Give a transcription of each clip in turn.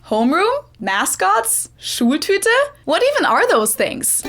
Homeroom? Mascots? Schultüte? What even are those things?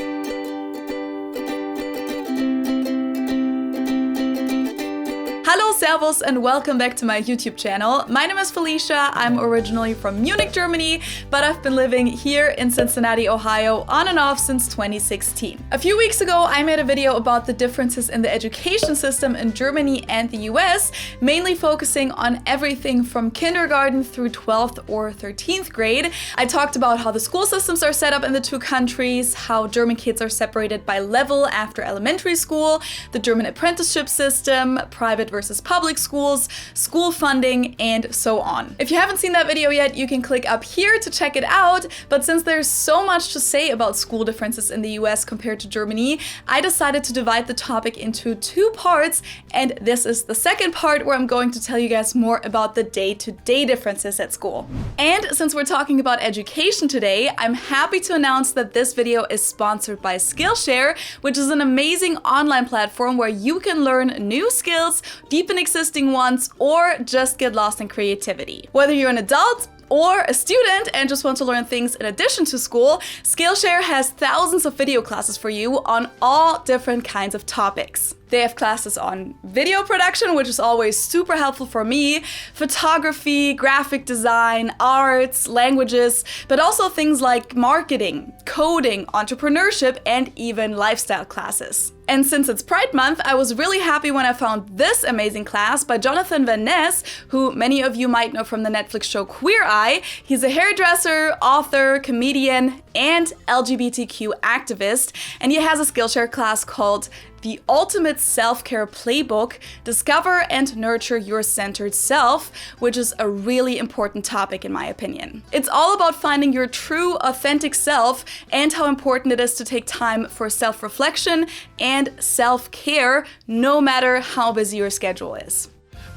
Hello, servus, and welcome back to my YouTube channel. My name is Felicia. I'm originally from Munich, Germany, but I've been living here in Cincinnati, Ohio on and off since 2016. A few weeks ago, I made a video about the differences in the education system in Germany and the US, mainly focusing on everything from kindergarten through 12th or 13th grade. I talked about how the school systems are set up in the two countries, how German kids are separated by level after elementary school, the German apprenticeship system, private versus public schools, school funding, and so on. If you haven't seen that video yet, you can click up here to check it out, but since there's so much to say about school differences in the US compared to Germany, I decided to divide the topic into two parts, and this is the second part where I'm going to tell you guys more about the day-to-day differences at school. And since we're talking about education today, I'm happy to announce that this video is sponsored by Skillshare, which is an amazing online platform where you can learn new skills, deepen existing ones, or just get lost in creativity. Whether you're an adult or a student and just want to learn things in addition to school, Skillshare has thousands of video classes for you on all different kinds of topics. They have classes on video production, which is always super helpful for me, photography, graphic design, arts, languages, but also things like marketing, coding, entrepreneurship, and even lifestyle classes. And since it's Pride Month, I was really happy when I found this amazing class by Jonathan Van Ness, who many of you might know from the Netflix show Queer Eye. He's a hairdresser, author, comedian, and LGBTQ activist, and he has a Skillshare class called The Ultimate Self-Care Playbook, Discover and Nurture Your Centered Self, which is a really important topic in my opinion. It's all about finding your true, authentic self and how important it is to take time for self-reflection and self-care, no matter how busy your schedule is.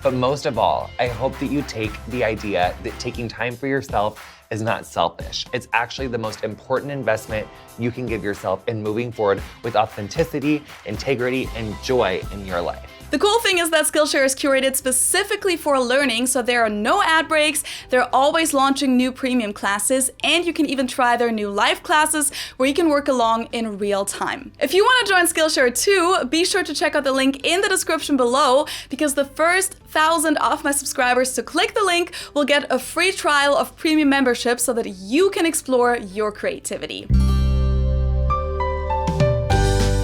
But most of all, I hope that you take the idea that taking time for yourself is not selfish. It's actually the most important investment you can give yourself in moving forward with authenticity, integrity, and joy in your life. The cool thing is that Skillshare is curated specifically for learning, so there are no ad breaks, they're always launching new premium classes, and you can even try their new live classes where you can work along in real time. If you want to join Skillshare too, be sure to check out the link in the description below, because the first 1,000 of my subscribers to click the link will get a free trial of premium membership so that you can explore your creativity.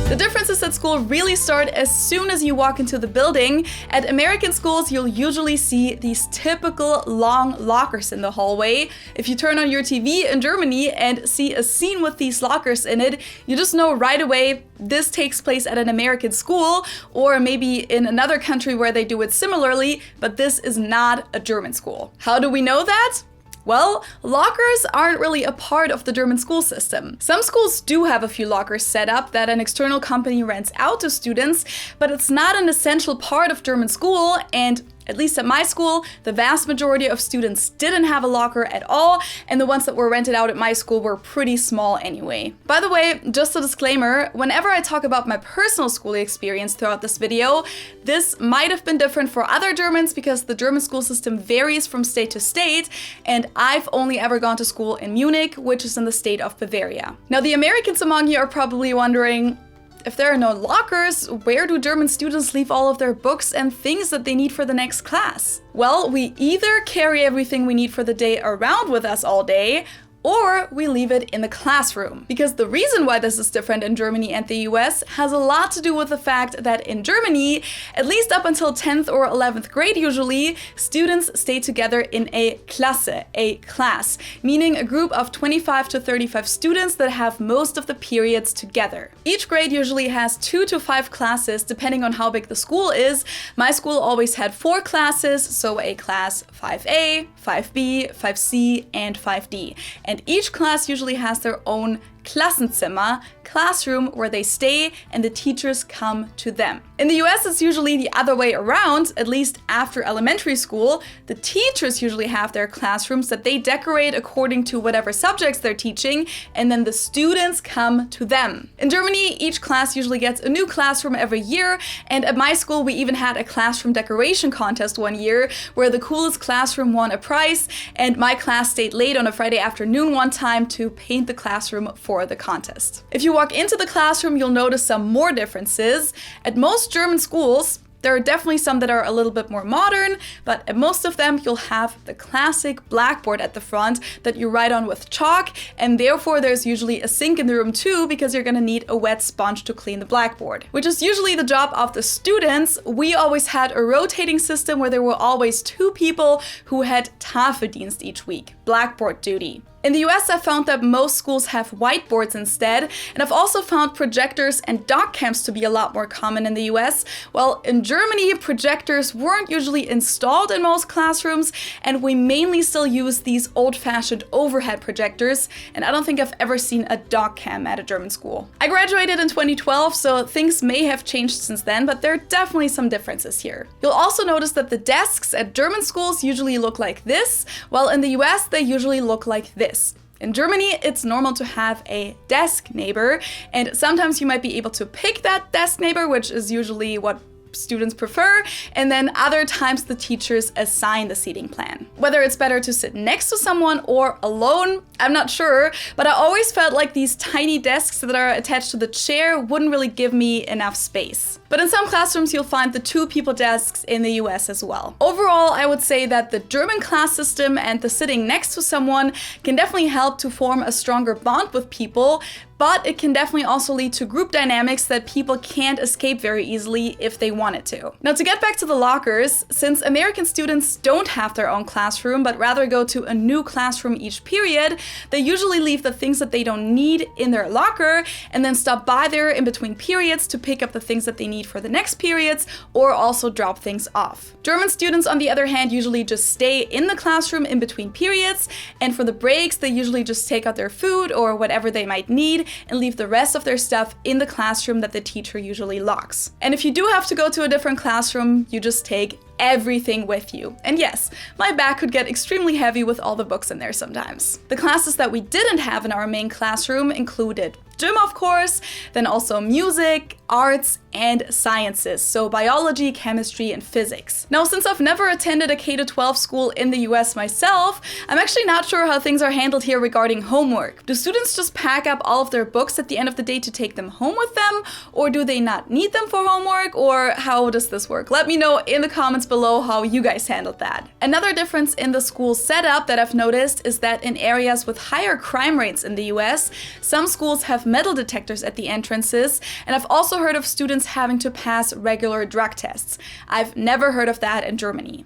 The differences at school really start as soon as you walk into the building. At American schools, you'll usually see these typical long lockers in the hallway. If you turn on your TV in Germany and see a scene with these lockers in it, you just know right away this takes place at an American school, or maybe in another country where they do it similarly, but this is not a German school. How do we know that? Well, lockers aren't really a part of the German school system. Some schools do have a few lockers set up that an external company rents out to students, but it's not an essential part of German school, and at least at my school, the vast majority of students didn't have a locker at all, and the ones that were rented out at my school were pretty small anyway. By the way, just a disclaimer, whenever I talk about my personal school experience throughout this video, this might have been different for other Germans because the German school system varies from state to state, and I've only ever gone to school in Munich, which is in the state of Bavaria. Now, the Americans among you are probably wondering, if there are no lockers, where do German students leave all of their books and things that they need for the next class? Well, we either carry everything we need for the day around with us all day, or we leave it in the classroom. Because the reason why this is different in Germany and the US has a lot to do with the fact that in Germany, at least up until 10th or 11th grade usually, students stay together in a Klasse, a class, meaning a group of 25 to 35 students that have most of the periods together. Each grade usually has 2 to 5 classes depending on how big the school is. My school always had 4 classes, so a class 5A, 5B, 5C, and 5D. And each class usually has their own Klassenzimmer, classroom where they stay and the teachers come to them. In the US, it's usually the other way around, at least after elementary school. The teachers usually have their classrooms that they decorate according to whatever subjects they're teaching, and then the students come to them. In Germany, each class usually gets a new classroom every year, and at my school, we even had a classroom decoration contest one year where the coolest classroom won a prize, and my class stayed late on a Friday afternoon one time to paint the classroom for the contest. If you walk into the classroom, you'll notice some more differences. At most German schools, there are definitely some that are a little bit more modern, but at most of them, you'll have the classic blackboard at the front that you write on with chalk, and therefore there's usually a sink in the room too, because you're gonna need a wet sponge to clean the blackboard, which is usually the job of the students. We always had a rotating system where there were always 2 people who had Tafeldienst each week, blackboard duty. In the US, I found that most schools have whiteboards instead, and I've also found projectors and doc cams to be a lot more common in the US. Well, in Germany, projectors weren't usually installed in most classrooms, and we mainly still use these old-fashioned overhead projectors, and I don't think I've ever seen a doc cam at a German school. I graduated in 2012, so things may have changed since then, but there are definitely some differences here. You'll also notice that the desks at German schools usually look like this, while in the US, they usually look like this. In Germany, it's normal to have a desk neighbor, and sometimes you might be able to pick that desk neighbor, which is usually what students prefer, and then other times the teachers assign the seating plan. Whether it's better to sit next to someone or alone, I'm not sure, but I always felt like these tiny desks that are attached to the chair wouldn't really give me enough space. But in some classrooms, you'll find the 2-people desks in the US as well. Overall, I would say that the German class system and the sitting next to someone can definitely help to form a stronger bond with people, but it can definitely also lead to group dynamics that people can't escape very easily if they wanted to. Now, to get back to the lockers, since American students don't have their own classroom, but rather go to a new classroom each period, they usually leave the things that they don't need in their locker and then stop by there in between periods to pick up the things that they need for the next periods, or also drop things off. German students, on the other hand, usually just stay in the classroom in between periods, and for the breaks, they usually just take out their food or whatever they might need and leave the rest of their stuff in the classroom that the teacher usually locks. And if you do have to go to a different classroom, you just take everything with you. And yes, my bag could get extremely heavy with all the books in there sometimes. The classes that we didn't have in our main classroom included gym, of course, then also music, arts, and sciences, so biology, chemistry, and physics. Now, since I've never attended a K-12 school in the US myself, I'm actually not sure how things are handled here regarding homework. Do students just pack up all of their books at the end of the day to take them home with them, or do they not need them for homework, or how does this work? Let me know in the comments below how you guys handled that. Another difference in the school setup that I've noticed is that in areas with higher crime rates in the US, some schools have metal detectors at the entrances, and I've also heard of students having to pass regular drug tests. I've never heard of that in Germany.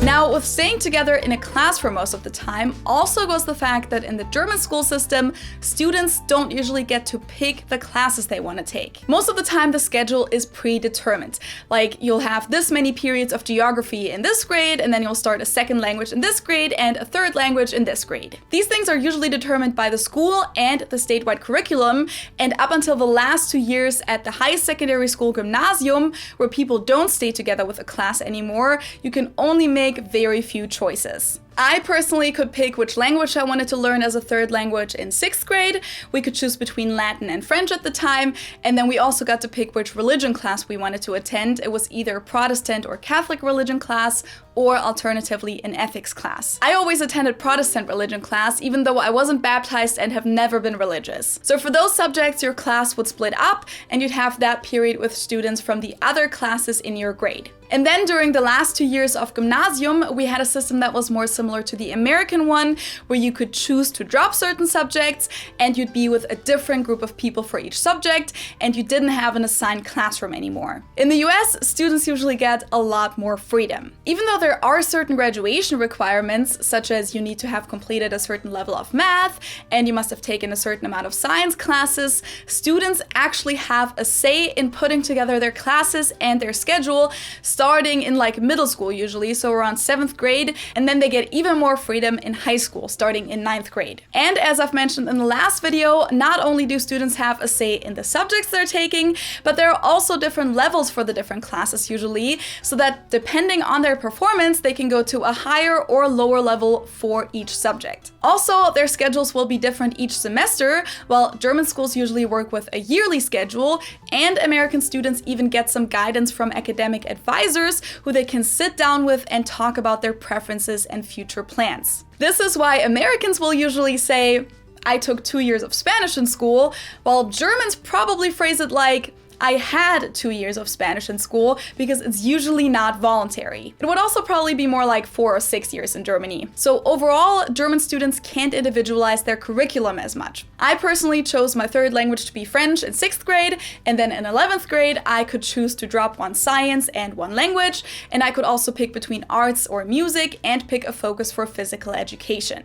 Now, with staying together in a class for most of the time also goes the fact that in the German school system, students don't usually get to pick the classes they want to take. Most of the time, the schedule is predetermined. Like, you'll have this many periods of geography in this grade, and then you'll start a second language in this grade and a third language in this grade. These things are usually determined by the school and the statewide curriculum, and up until the last 2 years at the highest secondary school gymnasium, where people don't stay together with a class anymore, you can only make very few choices. I personally could pick which language I wanted to learn as a third language in 6th grade. We could choose between Latin and French at the time, and then we also got to pick which religion class we wanted to attend. It was either Protestant or Catholic religion class, or alternatively an ethics class. I always attended Protestant religion class, even though I wasn't baptized and have never been religious. So for those subjects, your class would split up, and you'd have that period with students from the other classes in your grade. And then during the last 2 years of gymnasium, we had a system that was more similar to the American one, where you could choose to drop certain subjects and you'd be with a different group of people for each subject, and you didn't have an assigned classroom anymore. In the US, students usually get a lot more freedom. Even though there are certain graduation requirements, such as you need to have completed a certain level of math and you must have taken a certain amount of science classes, students actually have a say in putting together their classes and their schedule, starting in like middle school usually, so around 7th grade, and then they get even more freedom in high school, starting in 9th grade. And as I've mentioned in the last video, not only do students have a say in the subjects they're taking, but there are also different levels for the different classes usually, so that depending on their performance, they can go to a higher or lower level for each subject. Also, their schedules will be different each semester, while German schools usually work with a yearly schedule, and American students even get some guidance from academic advisors who they can sit down with and talk about their preferences and future plans. This is why Americans will usually say, "I took 2 years of Spanish in school," while Germans probably phrase it like, "I had 2 years of Spanish in school," because it's usually not voluntary. It would also probably be more like 4 or 6 years in Germany. So overall, German students can't individualize their curriculum as much. I personally chose my third language to be French in 6th grade, and then in 11th grade, I could choose to drop one science and one language, and I could also pick between arts or music and pick a focus for physical education.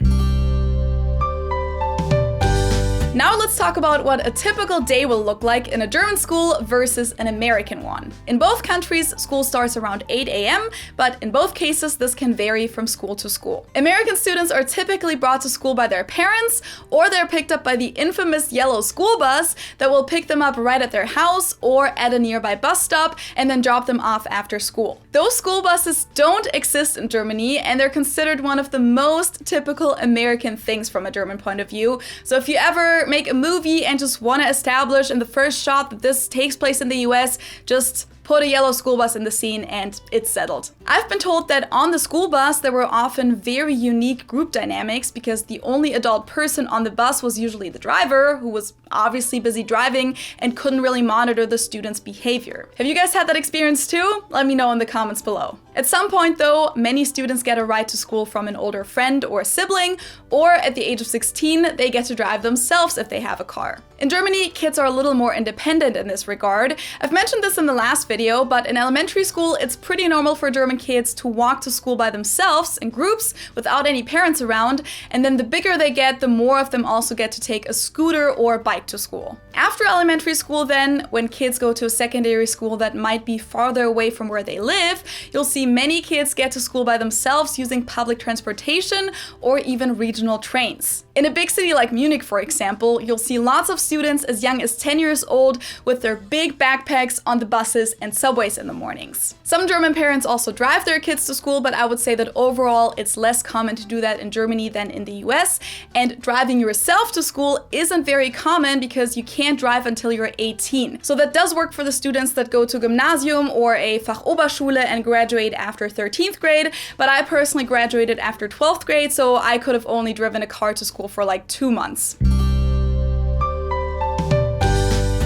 Now let's talk about what a typical day will look like in a German school versus an American one. In both countries, school starts around 8 a.m., but in both cases, this can vary from school to school. American students are typically brought to school by their parents, or they're picked up by the infamous yellow school bus that will pick them up right at their house or at a nearby bus stop and then drop them off after school. Those school buses don't exist in Germany, and they're considered one of the most typical American things from a German point of view. So if you ever make a movie and just want to establish in the first shot that this takes place in the US, just put a yellow school bus in the scene and it's settled. I've been told that on the school bus there were often very unique group dynamics because the only adult person on the bus was usually the driver, who was obviously busy driving and couldn't really monitor the students' behavior. Have you guys had that experience too? Let me know in the comments below. At some point though, many students get a ride to school from an older friend or a sibling, or at the age of 16, they get to drive themselves if they have a car. In Germany, kids are a little more independent in this regard. I've mentioned this in the last video, but in elementary school, it's pretty normal for German kids to walk to school by themselves in groups without any parents around, and then the bigger they get, the more of them also get to take a scooter or bike to school. After elementary school then, when kids go to a secondary school that might be farther away from where they live, you'll see many kids get to school by themselves using public transportation or even regional trains. In a big city like Munich, for example, you'll see lots of students as young as 10 years old with their big backpacks on the buses and subways in the mornings. Some German parents also drive their kids to school, but I would say that overall it's less common to do that in Germany than in the US. And driving yourself to school isn't very common because you can't drive until you're 18. So that does work for the students that go to Gymnasium or a Fachoberschule and graduate after 13th grade, but I personally graduated after 12th grade, so I could have only driven a car to school for like 2 months.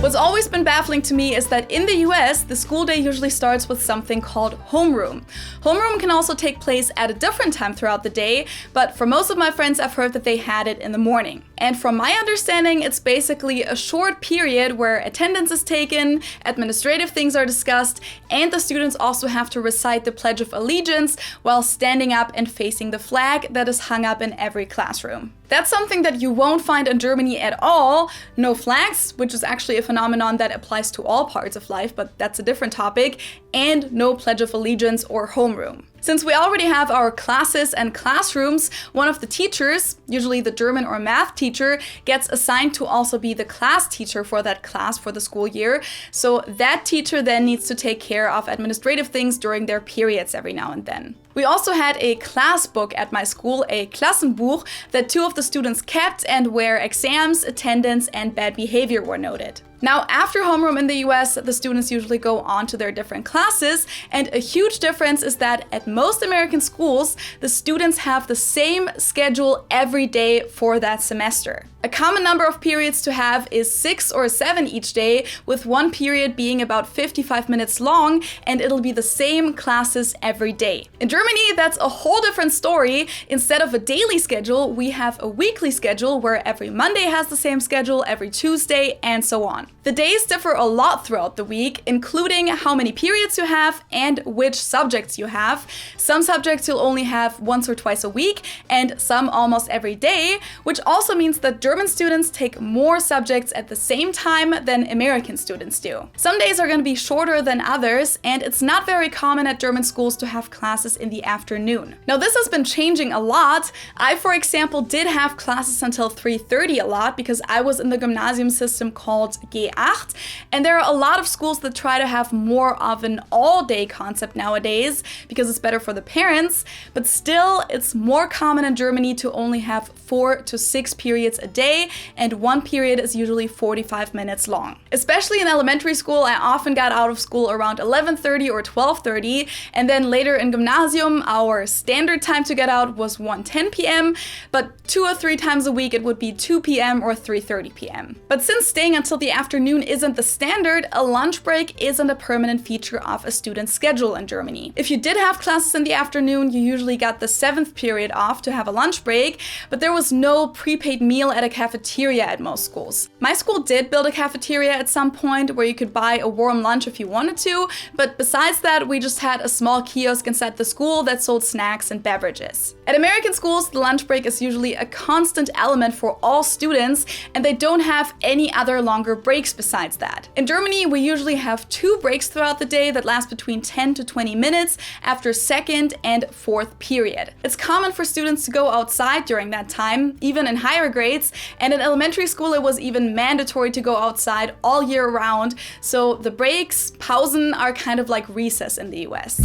What's always been baffling to me is that in the US, the school day usually starts with something called homeroom. Homeroom can also take place at a different time throughout the day, but for most of my friends, I've heard that they had it in the morning. And from my understanding, it's basically a short period where attendance is taken, administrative things are discussed, and the students also have to recite the Pledge of Allegiance while standing up and facing the flag that is hung up in every classroom. That's something that you won't find in Germany at all. No flags, which is actually a phenomenon that applies to all parts of life, but that's a different topic, and no Pledge of Allegiance or homeroom. Since we already have our classes and classrooms, one of the teachers, usually the German or math teacher, gets assigned to also be the class teacher for that class for the school year. So that teacher then needs to take care of administrative things during their periods every now and then. We also had a class book at my school, a Klassenbuch, that 2 of the students kept and where exams, attendance, and bad behavior were noted. Now, after homeroom in the US, the students usually go on to their different classes, and a huge difference is that at most American schools, the students have the same schedule every day for that semester. A common number of periods to have is 6 or 7 each day, with one period being about 55 minutes long, and it'll be the same classes every day. In Germany, that's a whole different story. Instead of a daily schedule, we have a weekly schedule where every Monday has the same schedule, every Tuesday, and so on. The days differ a lot throughout the week, including how many periods you have and which subjects you have. Some subjects you'll only have once or twice a week, and some almost every day, which also means that German students take more subjects at the same time than American students do. Some days are going to be shorter than others, and it's not very common at German schools to have classes in the afternoon. Now, this has been changing a lot. I, for example, did have classes until 3:30 a lot because I was in the gymnasium system called G8, and there are a lot of schools that try to have more of an all-day concept nowadays because it's better for the parents, but still, it's more common in Germany to only have 4 to 6 periods a day, and one period is usually 45 minutes long. Especially in elementary school, I often got out of school around 11:30 or 12:30, and then later in gymnasium, our standard time to get out was 1:10 p.m., but 2 or 3 times a week it would be 2 p.m. or 3:30 p.m. But since staying until the afternoon isn't the standard, a lunch break isn't a permanent feature of a student's schedule in Germany. If you did have classes in the afternoon, you usually got the 7th period off to have a lunch break, but there was no prepaid meal at a cafeteria at most schools. My school did build a cafeteria at some point where you could buy a warm lunch if you wanted to, but besides that, we just had a small kiosk inside the school that sold snacks and beverages. At American schools, the lunch break is usually a constant element for all students, and they don't have any other longer breaks besides that. In Germany, we usually have 2 breaks throughout the day that last between 10 to 20 minutes after 2nd and 4th period. It's common for students to go outside during that time, even in higher grades, and in elementary school it was even mandatory to go outside all year round, so the breaks, Pausen, are kind of like recess in the US.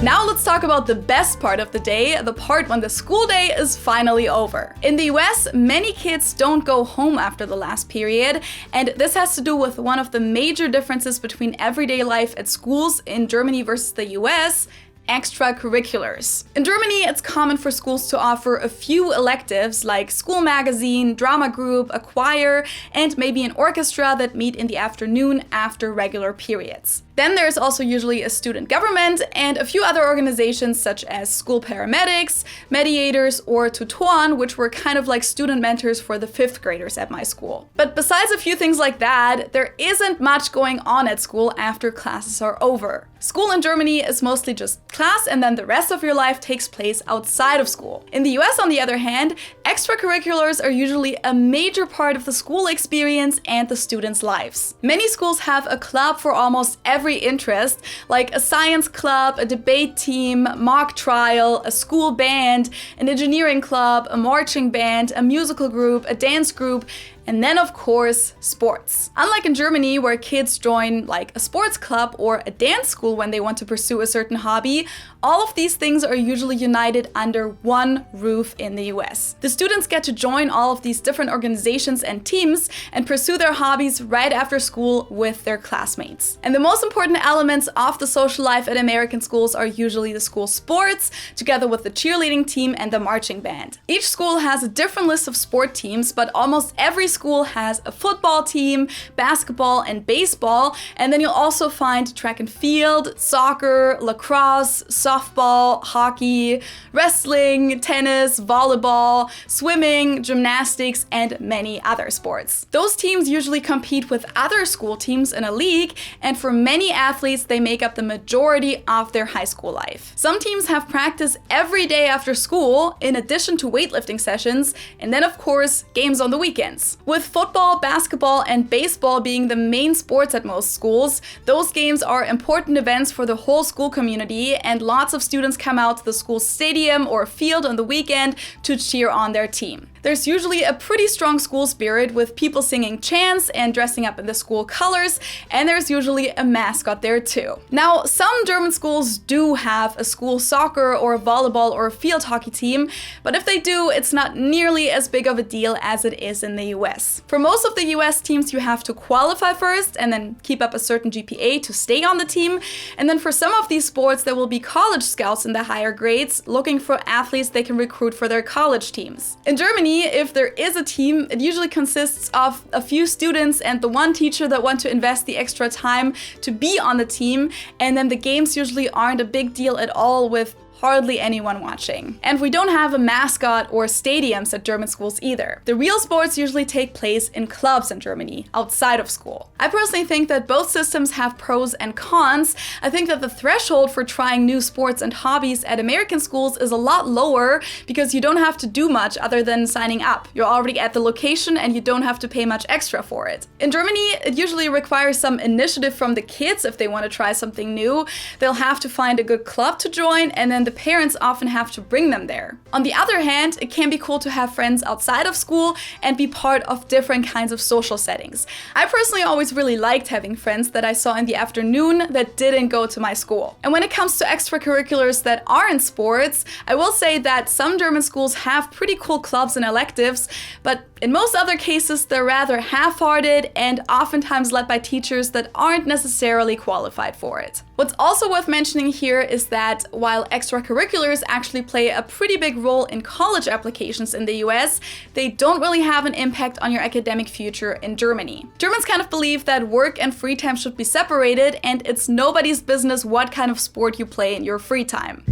Now let's talk about the best part of the day, the part when the school day is finally over. In the US, many kids don't go home after the last period, and this has to do with one of the major differences between everyday life at schools in Germany versus the US: extracurriculars. In Germany, it's common for schools to offer a few electives like school magazine, drama group, a choir, and maybe an orchestra that meet in the afternoon after regular periods. Then there's also usually a student government and a few other organizations such as school paramedics, mediators, or tutoren, which were kind of like student mentors for the 5th graders at my school. But besides a few things like that, there isn't much going on at school after classes are over. School in Germany is mostly just class, and then the rest of your life takes place outside of school. In the US, on the other hand, extracurriculars are usually a major part of the school experience and the students' lives. Many schools have a club for almost every interest, like a science club, a debate team, mock trial, a school band, an engineering club, a marching band, a musical group, a dance group, and then, of course, sports. Unlike in Germany, where kids join like a sports club or a dance school when they want to pursue a certain hobby, all of these things are usually united under one roof in the US. The students get to join all of these different organizations and teams and pursue their hobbies right after school with their classmates. And the most important elements of the social life at American schools are usually the school sports, together with the cheerleading team and the marching band. Each school has a different list of sport teams, but almost every school has a football team, basketball, and baseball, and then you'll also find track and field, soccer, lacrosse, softball, hockey, wrestling, tennis, volleyball, swimming, gymnastics, and many other sports. Those teams usually compete with other school teams in a league, and for many athletes, they make up the majority of their high school life. Some teams have practice every day after school, in addition to weightlifting sessions, and then of course, games on the weekends. With football, basketball, and baseball being the main sports at most schools, those games are important events for the whole school community, and lots of students come out to the school stadium or field on the weekend to cheer on their team. There's usually a pretty strong school spirit with people singing chants and dressing up in the school colors, and there's usually a mascot there too. Now, some German schools do have a school soccer or volleyball or field hockey team, but if they do, it's not nearly as big of a deal as it is in the US. For most of the US teams, you have to qualify first and then keep up a certain GPA to stay on the team, and then for some of these sports, there will be college scouts in the higher grades looking for athletes they can recruit for their college teams. In Germany, if there is a team, it usually consists of a few students and the one teacher that want to invest the extra time to be on the team, and then the games usually aren't a big deal at all with hardly anyone watching. And we don't have a mascot or stadiums at German schools either. The real sports usually take place in clubs in Germany, outside of school. I personally think that both systems have pros and cons. I think that the threshold for trying new sports and hobbies at American schools is a lot lower because you don't have to do much other than signing up. You're already at the location and you don't have to pay much extra for it. In Germany, it usually requires some initiative from the kids if they want to try something new. They'll have to find a good club to join, and then the parents often have to bring them there. On the other hand, it can be cool to have friends outside of school and be part of different kinds of social settings. I personally always really liked having friends that I saw in the afternoon that didn't go to my school. And when it comes to extracurriculars that aren't sports, I will say that some German schools have pretty cool clubs and electives, but in most other cases, they're rather half-hearted and oftentimes led by teachers that aren't necessarily qualified for it. What's also worth mentioning here is that while extracurriculars actually play a pretty big role in college applications in the US, they don't really have an impact on your academic future in Germany. Germans kind of believe that work and free time should be separated, and it's nobody's business what kind of sport you play in your free time.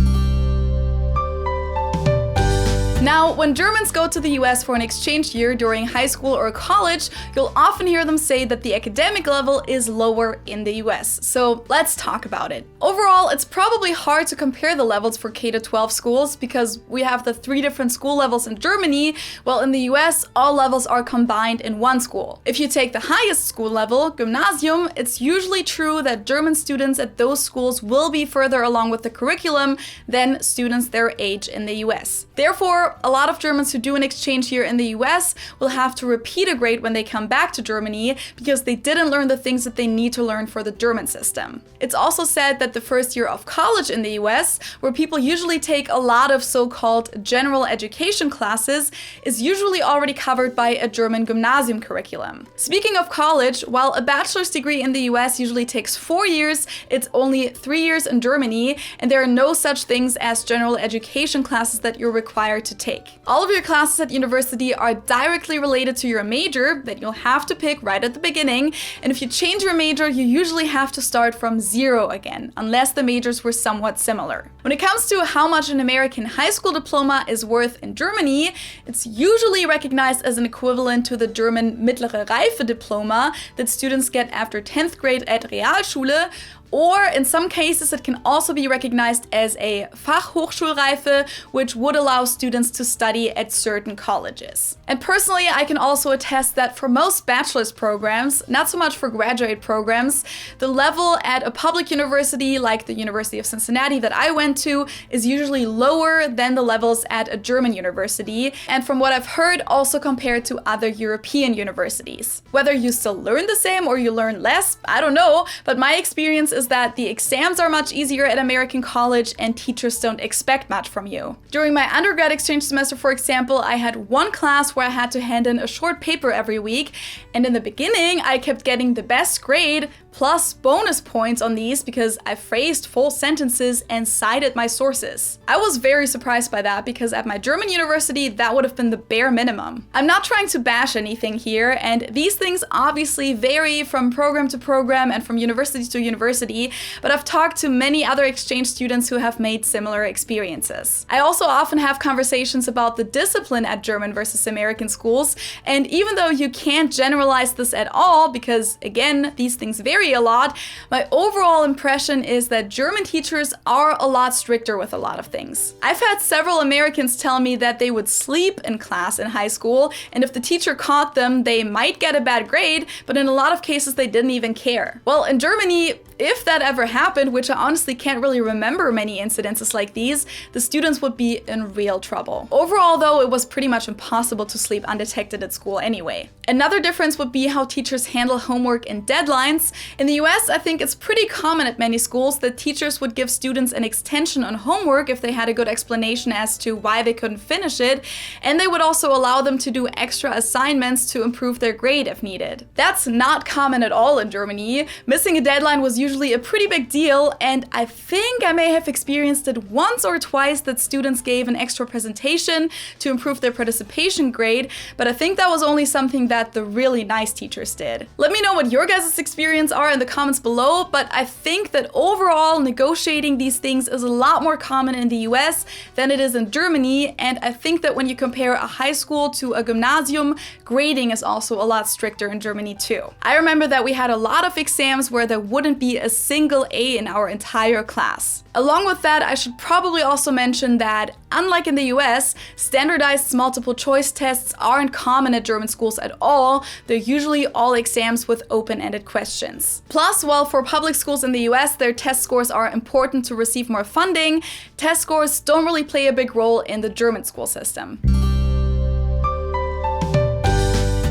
Now, when Germans go to the US for an exchange year during high school or college, you'll often hear them say that the academic level is lower in the US. So let's talk about it. Overall, it's probably hard to compare the levels for K-12 schools because we have the 3 different school levels in Germany, while in the US, all levels are combined in one school. If you take the highest school level, Gymnasium, it's usually true that German students at those schools will be further along with the curriculum than students their age in the US. Therefore, a lot of Germans who do an exchange year in the US will have to repeat a grade when they come back to Germany because they didn't learn the things that they need to learn for the German system. It's also said that the first year of college in the US, where people usually take a lot of so-called general education classes, is usually already covered by a German Gymnasium curriculum. Speaking of college, while a bachelor's degree in the US usually takes 4 years, it's only 3 years in Germany, and there are no such things as general education classes that you're required to take. All of your classes at university are directly related to your major that you'll have to pick right at the beginning, and if you change your major, you usually have to start from zero again, unless the majors were somewhat similar. When it comes to how much an American high school diploma is worth in Germany, it's usually recognized as an equivalent to the German Mittlere Reife diploma that students get after 10th grade at Realschule, or in some cases it can also be recognized as a Fachhochschulreife, which would allow students to study at certain colleges. And personally, I can also attest that for most bachelor's programs, not so much for graduate programs, the level at a public university like the University of Cincinnati that I went to is usually lower than the levels at a German university, and from what I've heard, also compared to other European universities. Whether you still learn the same or you learn less, I don't know, but my experience is that the exams are much easier at American college and teachers don't expect much from you. During my undergrad exchange semester, for example, I had one class where I had to hand in a short paper every week, and in the beginning I kept getting the best grade plus bonus points on these because I phrased full sentences and cited my sources. I was very surprised by that because at my German university that would have been the bare minimum. I'm not trying to bash anything here, and these things obviously vary from program to program and from university to university, but I've talked to many other exchange students who have made similar experiences. I also often have conversations about the discipline at German versus American schools, and even though you can't generalize this at all because, again, these things vary a lot, my overall impression is that German teachers are a lot stricter with a lot of things. I've had several Americans tell me that they would sleep in class in high school, and if the teacher caught them, they might get a bad grade, but in a lot of cases they didn't even care. Well, in Germany, if that ever happened, which I honestly can't really remember many incidences like these, the students would be in real trouble. Overall, though, it was pretty much impossible to sleep undetected at school anyway. Another difference would be how teachers handle homework and deadlines. In the US, I think it's pretty common at many schools that teachers would give students an extension on homework if they had a good explanation as to why they couldn't finish it, and they would also allow them to do extra assignments to improve their grade if needed. That's not common at all in Germany. Missing a deadline was usually usually a pretty big deal, and I think I may have experienced it once or twice that students gave an extra presentation to improve their participation grade, but I think that was only something that the really nice teachers did. Let me know what your guys' experience are in the comments below, but I think that overall negotiating these things is a lot more common in the US than it is in Germany, and I think that when you compare a high school to a gymnasium, grading is also a lot stricter in Germany too. I remember that we had a lot of exams where there wouldn't be a single A in our entire class. Along with that, I should probably also mention that, unlike in the US, standardized multiple choice tests aren't common at German schools at all. They're usually all exams with open-ended questions. Plus, while for public schools in the US, their test scores are important to receive more funding, test scores don't really play a big role in the German school system.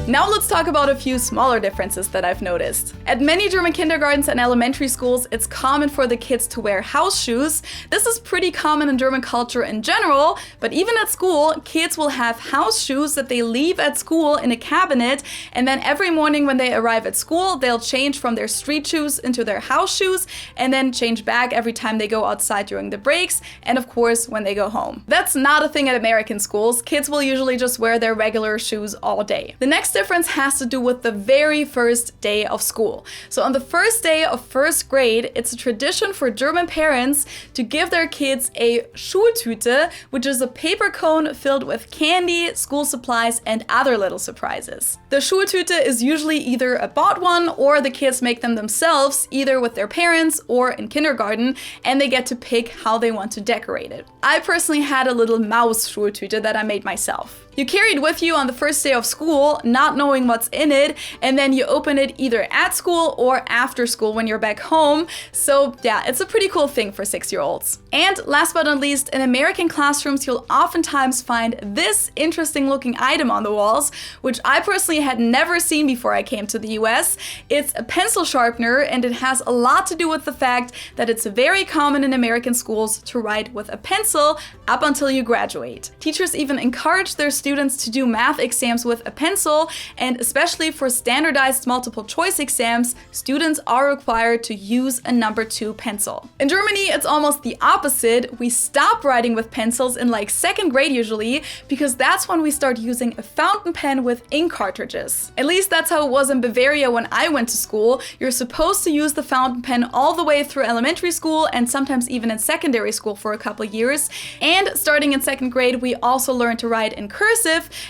Now let's talk about a few smaller differences that I've noticed. At many German kindergartens and elementary schools, it's common for the kids to wear house shoes. This is pretty common in German culture in general, but even at school, kids will have house shoes that they leave at school in a cabinet, and then every morning when they arrive at school, they'll change from their street shoes into their house shoes, and then change back every time they go outside during the breaks, and of course when they go home. That's not a thing at American schools. Kids will usually just wear their regular shoes all day. The next difference has to do with the very first day of school. So on the first day of first grade, it's a tradition for German parents to give their kids a Schultüte, which is a paper cone filled with candy, school supplies, and other little surprises. The Schultüte is usually either a bought one or the kids make them themselves, either with their parents or in kindergarten, and they get to pick how they want to decorate it. I personally had a little mouse Schultüte that I made myself. You carry it with you on the first day of school, not knowing what's in it, and then you open it either at school or after school when you're back home. So yeah, it's a pretty cool thing for 6-year-olds. And last but not least, in American classrooms, you'll oftentimes find this interesting looking item on the walls, which I personally had never seen before I came to the US. It's a pencil sharpener, and it has a lot to do with the fact that it's very common in American schools to write with a pencil up until you graduate. Teachers even encourage their students to do math exams with a pencil, and especially for standardized multiple choice exams, students are required to use a number 2 pencil. In Germany, it's almost the opposite. We stop writing with pencils in like 2nd grade usually, because that's when we start using a fountain pen with ink cartridges. At least that's how it was in Bavaria when I went to school. You're supposed to use the fountain pen all the way through elementary school and sometimes even in secondary school for a couple years. And starting in 2nd grade, we also learned to write in cursive,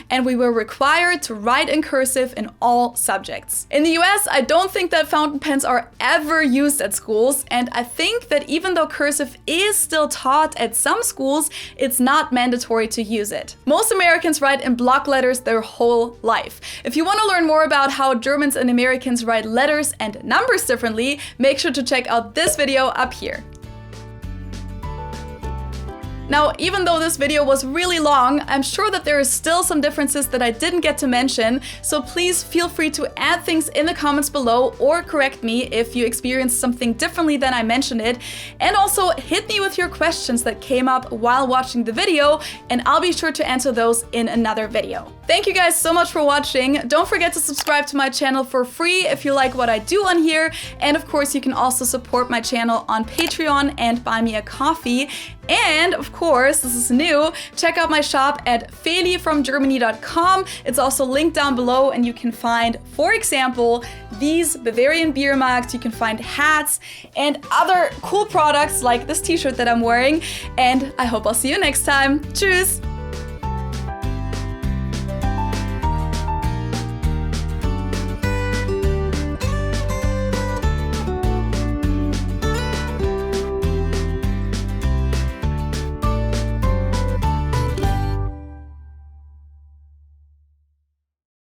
and we were required to write in cursive in all subjects. In the US, I don't think that fountain pens are ever used at schools, and I think that even though cursive is still taught at some schools, it's not mandatory to use it. Most Americans write in block letters their whole life. If you want to learn more about how Germans and Americans write letters and numbers differently, make sure to check out this video up here. Now, even though this video was really long, I'm sure that there is still some differences that I didn't get to mention, so please feel free to add things in the comments below or correct me if you experienced something differently than I mentioned it. And also hit me with your questions that came up while watching the video, and I'll be sure to answer those in another video. Thank you guys so much for watching. Don't forget to subscribe to my channel for free if you like what I do on here. And of course, you can also support my channel on Patreon and buy me a coffee. And of course, this is new, check out my shop at felifromgermany.com. It's also linked down below, and you can find, for example, these Bavarian beer mugs, you can find hats and other cool products like this t-shirt that I'm wearing. And I hope I'll see you next time. Tschüss!